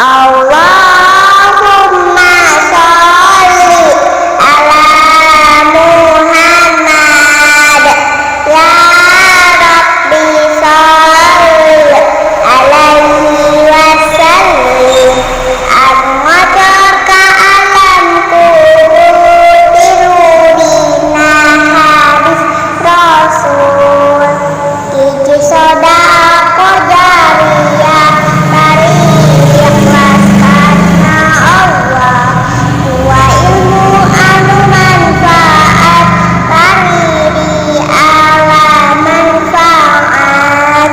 Allahumma sholli ala Muhammad. Ya Rabbi sholli alaihi wasallim. Al-Qadarka alam tirudina hadis Rasul. Kiki sodako jariyah dari ikhlas karena Allah. Dua ilmu anu manfaat kariri ala manfaat.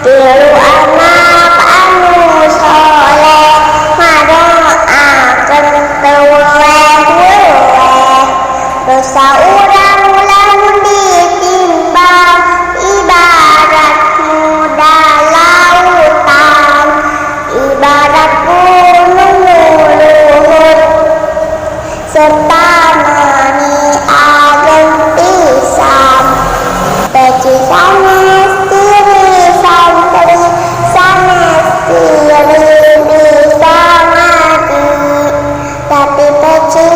Tilu anak anu soleh madoakeun teuweh-weuweh. Dosa urang lamun ditimbang ibarat muda lautan, ibarat gunung luhur serta mani ageng pisan. Peci sanes tiri santri sanes tiri bisa mati, tapi peci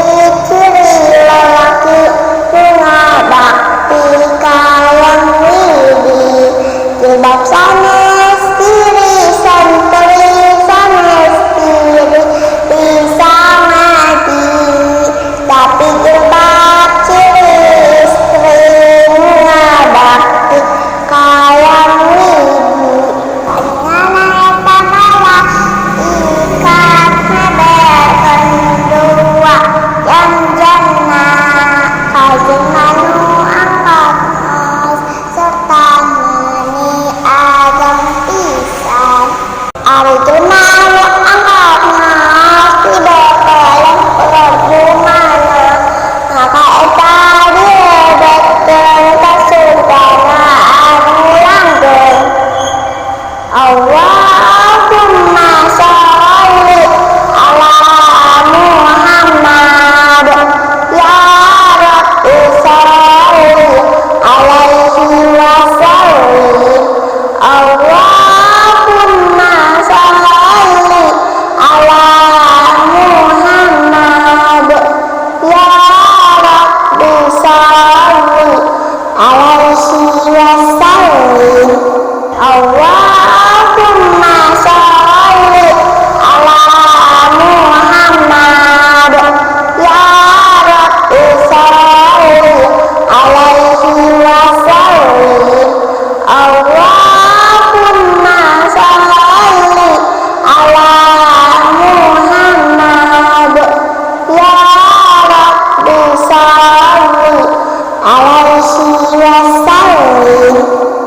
ciri lelaki bunga bakti kayang widi. Jilbab sanes tiri santri sanes tiri bisa mati, tapi jilbab ciri istri bunga bakti kayang widi. Palingan eta malah ikat ngebekeun dua yang jannah kajeng anu angkat nos serta meuni ageng pisan. Ari jelema anu angkat nos dibekelen perjumana, maka eta dilebekeun ka surgana anu langgeng. Allahumma sholli ala Muhammad. Ya Rabbi sholli alaihi wasallim. Allahumma sholli ala Muhammad. Ya Rabbi sholli alaihi wasallim. Allahumma sholli ala Muhammad. Ya Rabbi sholli alaihi wasallim. Allahumma sholli ala Muhammad. Ya Rabbi sholli alaihi wasallim.